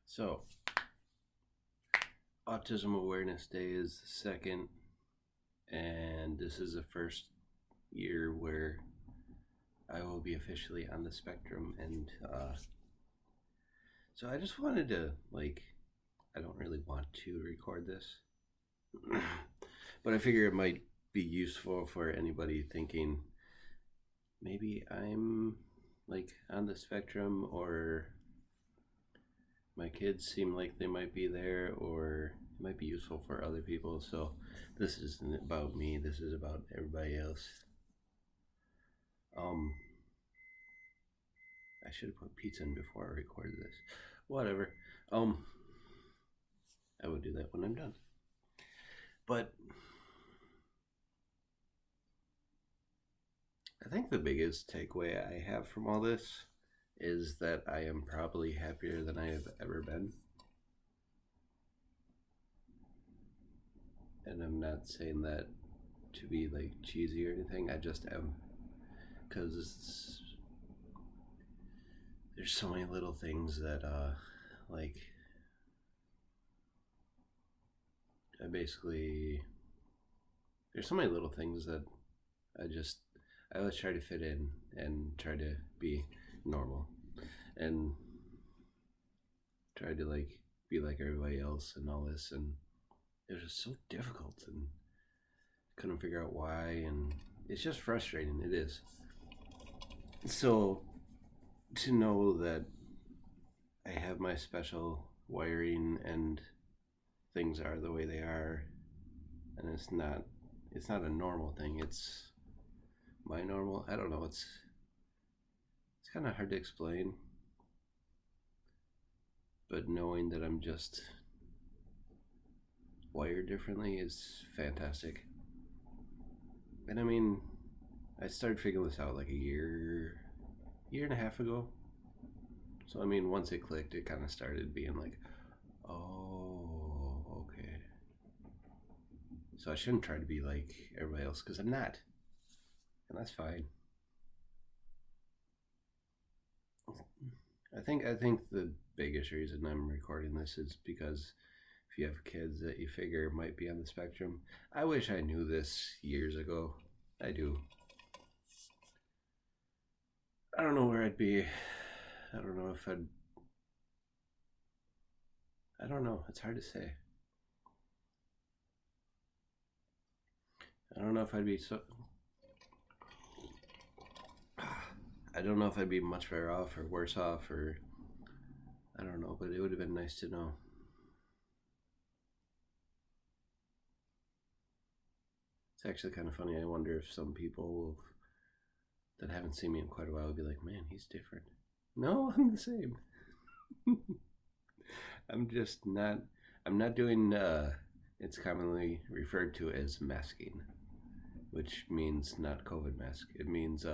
So, Autism Awareness Day is the second, and this is the first year where I will be officially on the spectrum. And so I just wanted to, I don't really want to record this, but I figure it might be useful for anybody thinking maybe I'm on the spectrum, or my kids seem like they might be there, or it might be useful for other people. So this isn't about me, this is about everybody else. I should have put pizza in before I recorded this. Whatever. I will do that when I'm done. But I think the biggest takeaway I have from all this is that I am probably happier than I have ever been. And I'm not saying that to be cheesy or anything, I just am. Because there's so many little things that I basically, there's so many little things that I always try to fit in and try to be normal and try to be like everybody else and all this, and it was just so difficult and couldn't figure out why, and it's just frustrating. It is. So to know that I have my special wiring and things are the way they are, and it's not a normal thing, it's my normal. I don't know, it's kind of hard to explain, but knowing that I'm just wired differently is fantastic. And I mean, I started figuring this out like a year and a half ago. So I mean, once it clicked, it kind of started being like, oh, okay. So I shouldn't try to be like everybody else, because I'm not, and that's fine. I think the biggest reason I'm recording this is because if you have kids that you figure might be on the spectrum, I wish I knew this years ago. I do. I don't know where I'd be. I don't know if I'd. I don't know. It's hard to say. I don't know if I'd be so. I don't know if I'd be much better off or worse off, or I don't know, but it would have been nice to know. It's actually kind of funny. I wonder if some people that haven't seen me in quite a while would be like, man, he's different. No, I'm the same. I'm just not. I'm not doing. It's commonly referred to as masking, which means not COVID mask. It means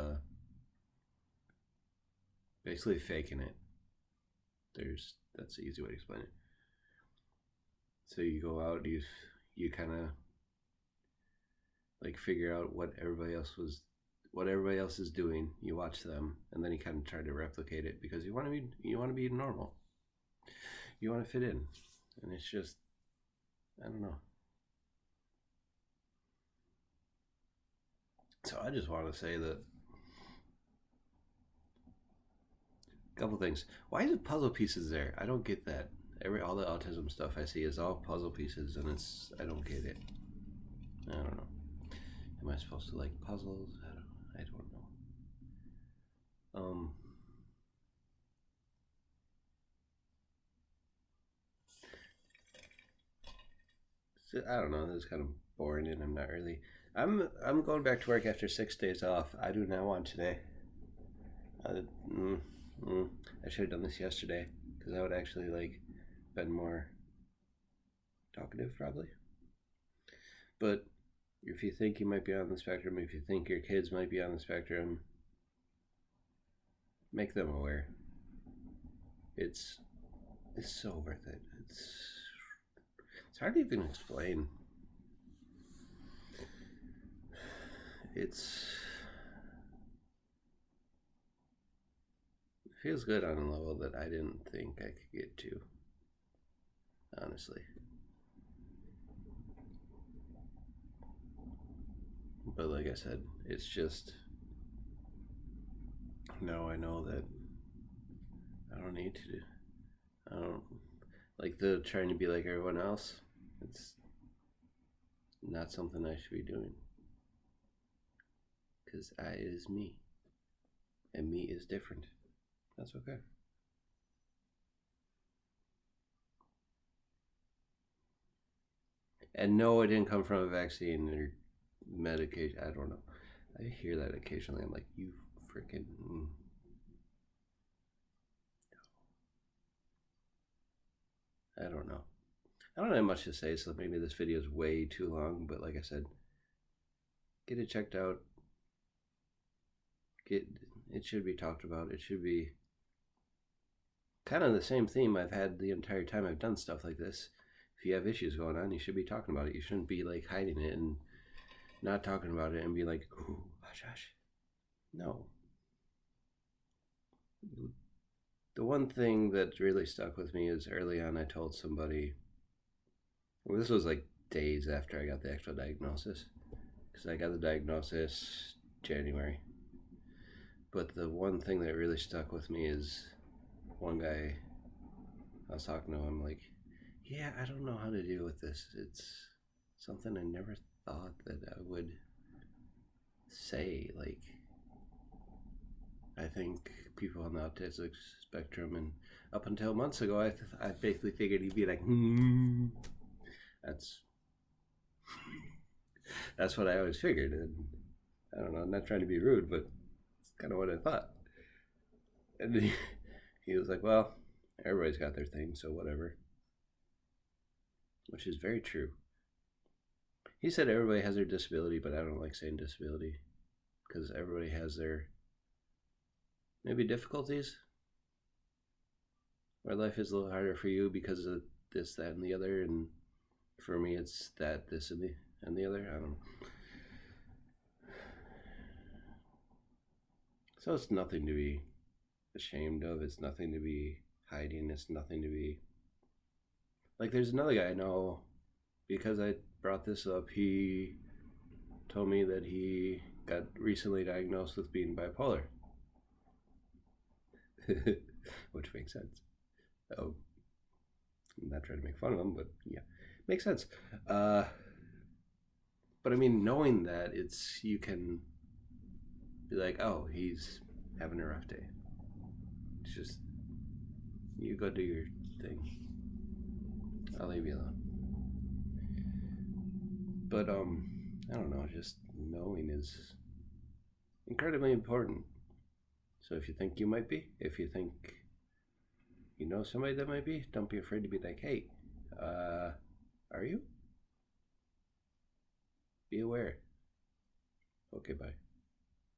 basically faking it. That's the easy way to explain it. So you go out, you kind of figure out what everybody else is doing. You watch them, and then you kind of try to replicate it because you want to be normal. You want to fit in, and it's just, I don't know. So I just want to say that a couple things. Why is it puzzle pieces there? I don't get that. All the autism stuff I see is all puzzle pieces, and I don't get it. I don't know. Am I supposed to like puzzles? I don't know. So I don't know. This is kind of boring, and I'm not really. I'm going back to work after 6 days off. I do not want today. I, mm, I should have done this yesterday because I would actually been more talkative probably. But if you think you might be on the spectrum, if you think your kids might be on the spectrum, make them aware. It's so worth it. It's hard to even explain. It feels good on a level that I didn't think I could get to. honestly. But like I said, it's just now I know that I don't need to do. I don't like the trying to be like everyone else. It's not something I should be doing because I is me, and me is different. That's okay. And no, it didn't come from a vaccine or medication. I don't know. I hear that occasionally. I'm like, you freaking. I don't know. I don't have much to say, so maybe this video is way too long. But like I said, get it checked out. Get it should be talked about. It should be kind of the same theme I've had the entire time I've done stuff like this. If you have issues going on, you should be talking about it. You shouldn't be like hiding it and not talking about it and be like, "Ooh, hush, hush." No. The one thing that really stuck with me is early on I told somebody, well, this was like days after I got the actual diagnosis, because I got the diagnosis January. But the one thing that really stuck with me is one guy, I was talking to him, like, yeah, I don't know how to deal with this. It's something I never thought that I would say. Like, I think people on the autistic spectrum, and up until months ago, I basically figured he'd be like, that's that's what I always figured, and I don't know. I'm not trying to be rude, but it's kind of what I thought. And he was like, "Well, everybody's got their thing, so whatever," which is very true. He said everybody has their disability, but I don't like saying disability because everybody has their maybe difficulties where life is a little harder for you because of this, that, and the other, and for me, it's that, this, and the other. I don't know. So it's nothing to be ashamed of. It's nothing to be hiding. It's nothing to be like. There's another guy I know because I brought this up. He told me that he got recently diagnosed with being bipolar, which makes sense. Oh, I'm not trying to make fun of him, but yeah, makes sense. Uh, but I mean, knowing that it's you can be like, oh, he's having a rough day. It's just you go do your thing. I'll leave you alone. But I don't know. Just knowing is incredibly important. So if you think you might be, if you think you know somebody that might be, don't be afraid to be like, hey, are you? Be aware. Okay, bye.